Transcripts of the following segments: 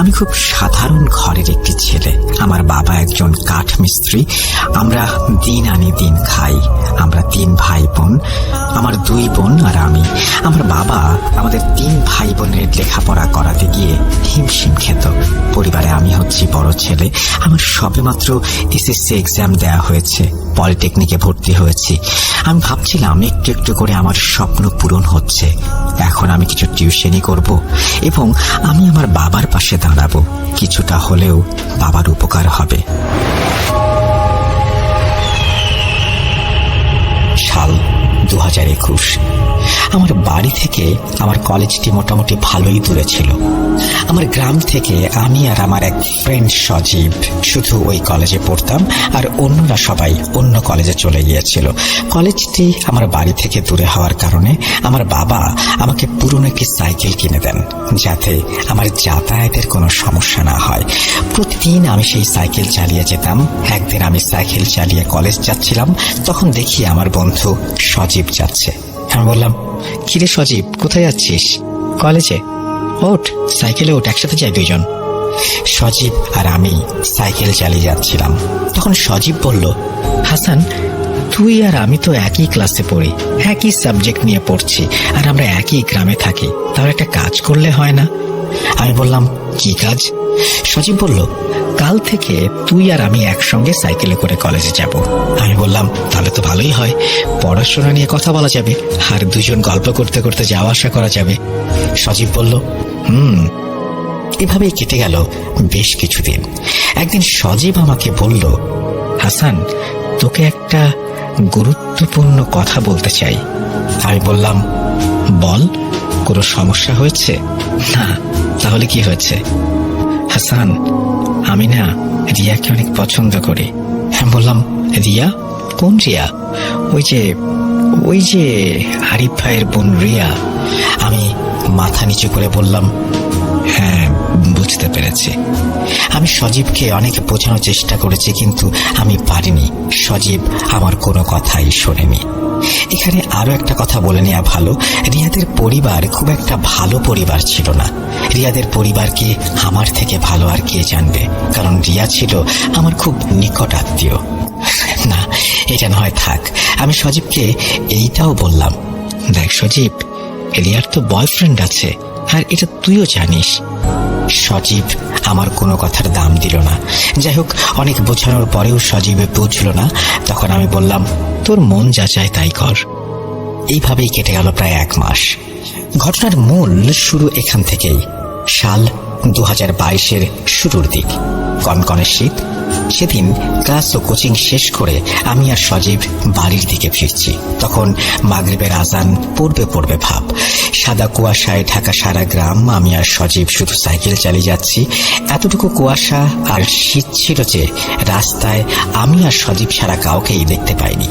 আমি খুব সাধারণ ঘরের একটি ছেলে। আমার বাবা একজন কাঠ মিস্ত্রি। আমরা দিন আনি দিন খাই। আমরা 3 ভাই বোন, আমার 2 বোন আর আমি। আমার বাবা আমাদের 3 ভাই বোনের লেখাপড়া করাতে গিয়ে হিমশিম খেত। পরিবারে আমি হচ্ছি বড় ছেলে। আমার সবেমাত্র এসএসসি এক্সাম দেয়া হয়েছে, পলিটেকনিকে ভর্তি হয়েছি। আমি ভাবছিলাম একটু একটু করে আমার স্বপ্ন পূরণ হচ্ছে। এখন আমি কিছু টিউশনি করব এবং আমি আমার বাবার পাশে দাঁড়াবো। কিছুটা হলেও বাবার উপকার হবে। সাল 2021। আমার বাড়ি থেকে আমার কলেজটি মোটামুটি ভালোই দূরে ছিল। আমার গ্রাম থেকে আমি আর আমার এক ফ্রেন্ড সজীব শুধু ওই কলেজে পড়তাম, আর অন্যরা সবাই অন্য কলেজে চলে গিয়েছিল। কলেজটি আমার বাড়ি থেকে দূরে হওয়ার কারণে আমার বাবা আমাকে পুরনো একটি সাইকেল কিনে দেন, যাতে আমার যাতায়াতের কোনো সমস্যা না হয়। প্রতিদিন আমি সেই সাইকেল চালিয়ে যেতাম। একদিন আমি সাইকেল চালিয়ে কলেজ যাচ্ছিলাম, তখন দেখি আমার বন্ধু সজীব যাচ্ছে। আমি বললাম, কিরে সজীব, কোথায় যাচ্ছিস? কলেজে। ওঠ, সাইকেলে ওঠ, একসাথে যাই দুইজন। সজীব আর আমি সাইকেল চালিয়ে যাচ্ছিলাম। তখন সজীব বলল, হাসান, তুই আর আমি তো একই ক্লাসে পড়ি, একই সাবজেক্ট নিয়ে পড়ছি, আর আমরা একই গ্রামে থাকি। তাহলে একটা কাজ করলে হয় না? আমি বললাম, কি কাজ? সজীব বলল, কাল থেকে তুই আর আমি একসঙ্গে সাইকেলে করে কলেজে যাব। আমি বললাম, তাহলে তো ভালোই হয়, পড়াশোনা নিয়ে কথা বলা যাবে, আর দুজন গল্প করতে করতে যাওয়া আসা করা যাবে। সজীব বলল, এভাবেই কেটে গেল বেশ কিছুদিন। একদিন সজীব আমাকে বলল, হাসান, তোকে একটা গুরুত্বপূর্ণ কথা বলতে চাই। আমি বললাম, বল, কোনো সমস্যা হয়েছে? না। তাহলে কি হয়েছে? হাসান, আমি না রিয়াকে অনেক পছন্দ করি। হ্যাঁ। বললাম, রিয়া? কোন রিয়া? ওই যে আরিফ ভাইয়ের বোন রিয়া। আমি মাথা নিচু করে বললাম, হ্যাঁ, বুঝতে পেরেছি। আমি সজীবকে অনেক বোঝানোর চেষ্টা করেছি, কিন্তু আমি পারিনি। সজীব আমার কোনো কথাই শোনেনি। এখানে আরো একটা কথা বলে নেওয়া ভালো, রিয়াদের পরিবার খুব একটা ভালো পরিবার ছিল না। রিয়াদের পরিবারকে আমার থেকে ভালো আর কে জানবে, কারণ রিয়া ছিল আমার খুব নিকট আত্মীয়। না, এটা না হয় থাক। আমি সজীবকে এইটাও বললাম, দেখ সজীব, রিয়ার তো বয়ফ্রেন্ড আছে, আর এটা তুইও জানিস। সজীব আমার কোনো কথার দাম দিল না। যাই হোক, অনেক বোঝানোর পরেও সজীব বুঝল না। তখন আমি বললাম, তোর মন যা চায় তাই কর। এইভাবেই কেটে গেল প্রায় 1 মাস। ঘটনার মূল শুরু এখান থেকেই। সাল 2022-এর শুরুর দিক, কনকনে শীত। সেদিন ক্লাস ও কোচিং শেষ করে আমি আর সজীব বাড়ির দিকে ফিরছি। তখন মাগরিবের আজান পড়বে ভাব। সাদা কুয়াশায় ঢাকা সারা গ্রাম। আমি আর সজীব শুধু সাইকেল চালিয়ে যাচ্ছি। এতটুকু কুয়াশা আর শীত ছিল যে রাস্তায় আমি আর সজীব ছাড়া কাউকেই দেখতে পাইনি।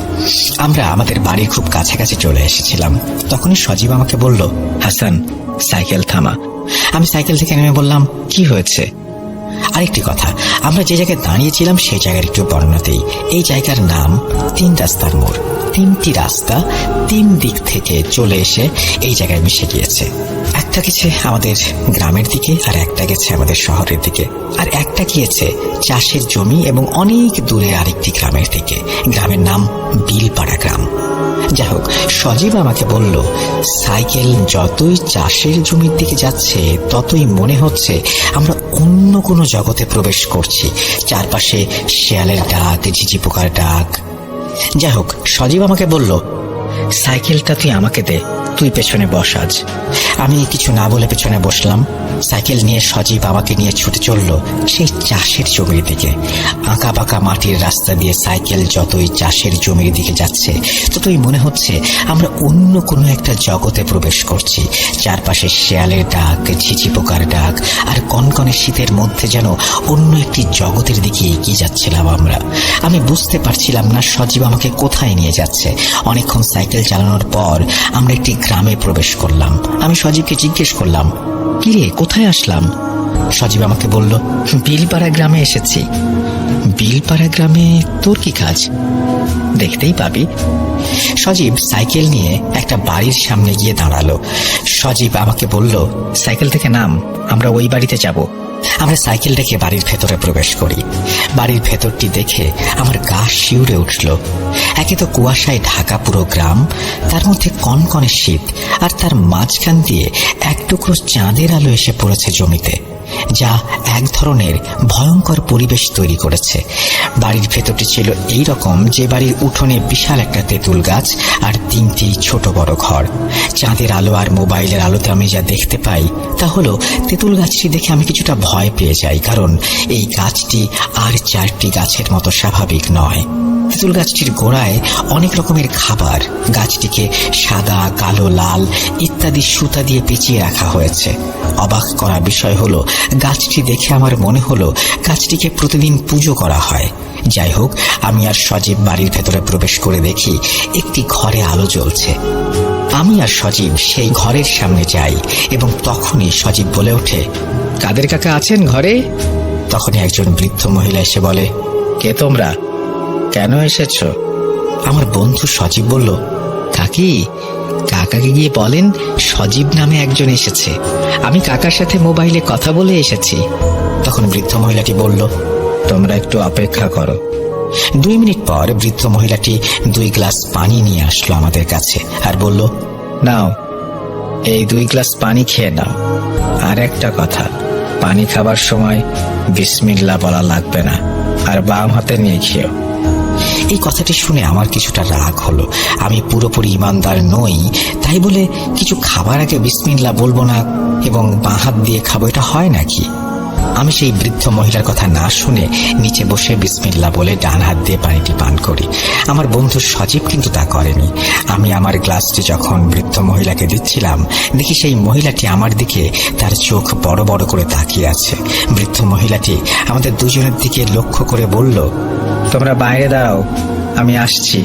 আমরা আমাদের বাড়ির খুব কাছাকাছি চলে এসেছিলাম। তখনই সজীব আমাকে বলল, হাসান, সাইকেল থামা। আমি সাইকেল থেকে নেমে বললাম, কি হয়েছে? আরেকটি কথা, আমরা যে জায়গায় দাঁড়িয়েছিলাম সেই জায়গার একটু বর্ণনা দেই। এই জায়গার নাম 3 রাস্তার মোড়। 3টি রাস্তা 3 দিক থেকে চলে এসে এই জায়গায় মিশে গিয়েছে। একটা গেছে আমাদের গ্রামের দিকে, আর একটা গেছে আমাদের শহরের দিকে, আর একটা গিয়েছে চাষের জমি এবং অনেক দূরে আরেকটি গ্রামের দিকে। গ্রামের নাম বিলপাড়া গ্রাম। যাই হোক, সজীব আমাকে বলল, সাইকেল যতই চাষের জমির দিকে যাচ্ছে ততই মনে হচ্ছে আমরা অন্য কোনো জগতে প্রবেশ করছি। চারপাশে শেয়ালের ডাক, ঝিঝি পোকার ডাক। যাই হোক, সজীব আমাকে বলল, সাইকেলটা তুই আমাকে দে, তুই পেছনে বস আজ। আমি কিছু না বলে পেছনে বসলাম। সাইকেল নিয়ে সজীব আমাকে নিয়ে ছুটে চলল সেই চাষের জমির দিকে। আঁকা বাঁকা মাটির রাস্তা দিয়ে সাইকেল যতই চাষের জমির দিকে যাচ্ছে ততই মনে হচ্ছে আমরা অন্য কোনো একটা জগতে প্রবেশ করছি। চারপাশে শেয়ালের ডাক, ঝিঝি পোকার ডাক, আর কনকনে শীতের মধ্যে যেন অন্য একটি জগতের দিকে এগিয়ে যাচ্ছিলাম আমরা। আমি বুঝতে পারছিলাম না সজীব আমাকে কোথায় নিয়ে যাচ্ছে। অনেকক্ষণ সাইকেল চালানোর পর আমরা একটি গ্রামে প্রবেশ করলাম। আমি সজীবকে জিজ্ঞেস করলাম, কিরে, কোথায় আসলাম? সজীব আমাকে বলল, বিলপাড়া গ্রামে এসেছি। বিলপাড়া গ্রামে তোর কি কাজ? দেখতেই পাবি। সজীব সাইকেল নিয়ে একটা বাড়ির সামনে গিয়ে দাঁড়ালো। সজীব আমাকে বলল, সাইকেল থেকে নাম, আমরা ওই বাড়িতে যাব। আমরা সাইকেল রেখে বাড়ির ভেতরে প্রবেশ করি। বাড়ির ভেতরটি দেখে আমার গা শিউরে উঠল। একে তো কুয়াশায় ঢাকা পুরো গ্রাম, তার মধ্যে কনকনে শীত, আর তার মাঝখান দিয়ে এক টুকরো চাঁদের আলো এসে পড়েছে জমিতে, যা এক ধরনের ভয়ঙ্কর পরিবেশ তৈরি করেছে। বাড়ির ভেতরটি ছিল এই রকম যে বাড়ির উঠোনে বিশাল একটা তেঁতুল গাছ আর 3টি ছোট বড় ঘর। চাঁদের আলো আর মোবাইলের আলোতে আমি যা দেখতে পাই তা হলো, তেঁতুল গাছটি দেখে আমি কিছুটা ভয় পেয়ে যাই, কারণ এই গাছটি আর 4টি গাছের মতো স্বাভাবিক নয়। তেঁতুল গাছটির গোড়ায় অনেক রকমের খাবার, গাছটিকে সাদা, কালো, লাল ইত্যাদি সুতা দিয়ে পেঁচিয়ে রাখা হয়েছে। অবাক করা বিষয় হলো, গাছটি দেখে আমার মনে হলো গাছটিকে প্রতিদিন পুজো করা হয়। যাই হোক, আমি আর সজীব বাড়ির ভেতরে প্রবেশ করে দেখি একটি ঘরে আলো জ্বলছে। আমি আর সজীব সেই ঘরের সামনে যাই এবং তখনই সজীব বলে ওঠে, কাদের কাকা আছেন ঘরে? তখনই একজন বৃদ্ধ মহিলা এসে বলে, কে তোমরা, কেন এসেছ? আমার বন্ধু সজীব বলল, কাকি, কাকাকে গিয়ে বলেন সজীব নামে একজন এসেছে, আমি কাকার সাথে মোবাইলে কথা বলে এসেছি। তখন বৃদ্ধ মহিলাটি বলল, তোমরা একটু অপেক্ষা করো। 2 মিনিট পর বৃদ্ধ মহিলাটি 2 গ্লাস পানি নিয়ে আসলো আমাদের কাছে আর বলল, নাও, এই 2 গ্লাস পানি খেয়ে নাও। আর একটা কথা, পানি খাবার সময় বিসমিল্লাহ বলা লাগবে না, আর বাম হাতে নিয়ে খেও। এই কথাটি শুনে আমার কিছুটা রাগ হলো। আমি পুরোপুরি ইমানদার নই, তাই বলে কিছু খাবার আগে বিসমিল্লাহ বলবো না এবং বাঁ হাত দিয়ে খাবো, এটা হয় নাকি? আমি সেই বৃদ্ধ মহিলার কথা না শুনে নিচে বসে বিসমিল্লাহ বলে ডান হাত দিয়ে পানিটি পান করি। আমার বন্ধু সজীব কিন্তু তা করেনি। আমি আমার গ্লাসটি যখন বৃদ্ধ মহিলাকে দিচ্ছিলাম, দেখি সেই মহিলাটি আমার দিকে তার চোখ বড় বড় করে তাকিয়ে আছে। বৃদ্ধ মহিলাটি আমাদের দুজনের দিকে লক্ষ্য করে বলল, তোমরা বাইরে দাঁড়াও, আমি আসছি।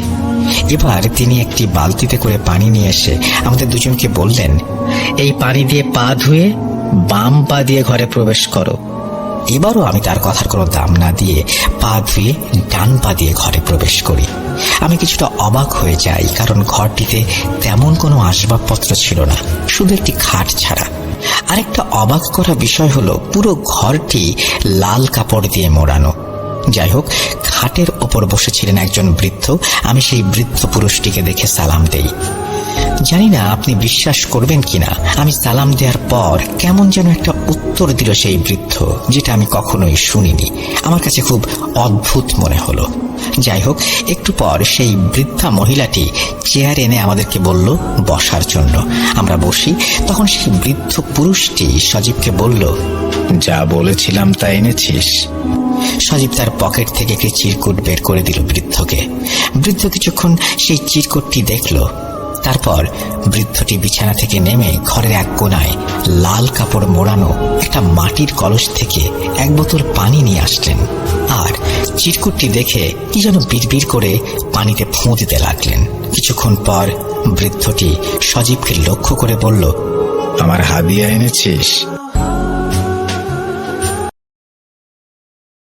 এবার তিনি একটি বালতিতে করে পানি নিয়ে এসে আমাদের দুজনকে বললেন, এই পানি দিয়ে পা ধুয়ে বাম পা দিয়ে ঘরে প্রবেশ করো। এবারও আমি তার কথার কোনো দাম না দিয়ে পা ধুয়ে ডান পা দিয়ে ঘরে প্রবেশ করি। আমি কিছুটা অবাক হয়ে যাই, কারণ ঘরটিতে তেমন কোনো আসবাবপত্র ছিল না, শুধু একটি খাট ছাড়া। আরেকটা অবাক করা বিষয় হলো, পুরো ঘরটি লাল কাপড় দিয়ে মোড়ানো। যাই হোক, খাটের ওপর বসেছিলেন একজন বৃদ্ধ। আমি সেই বৃদ্ধ পুরুষটিকে দেখে সালাম দেই। জানি না আপনি বিশ্বাস করবেন কিনা, আমি সালাম দেওয়ার পর কেমন যেন একটা উত্তর দিল সেই বৃদ্ধ, যেটা আমি কখনোই শুনিনি। আমার কাছে খুব অদ্ভুত মনে হলো। যাই হোক, একটু পর সেই বৃদ্ধা মহিলাটি চেয়ার এনে আমাদেরকে বলল বসার জন্য। আমরা বসি। তখন সেই বৃদ্ধ পুরুষটি সজীবকে বলল, যা বলেছিলাম তা এনেছিস? সজীব তার পকেট থেকে একটি চিরকুট বের করে দিল বৃদ্ধকে। বৃদ্ধ কিছুক্ষণ সেই চিরকুটটি দেখল। তারপর বৃদ্ধটি বিছানা থেকে নেমে ঘরের এক কোণায় লাল কাপড় মোড়ানো একটা মাটির কলস থেকে 1 বোতল পানি নিয়ে আসলেন, আর চিরকুটটি দেখে কি যেন বিড়বিড় করে পানিতে ফুঁ দিতে লাগলেন। কিছুক্ষণ পর বৃদ্ধটি সজীবকে লক্ষ্য করে বলল, আমার হাদিয়া এনেছিস?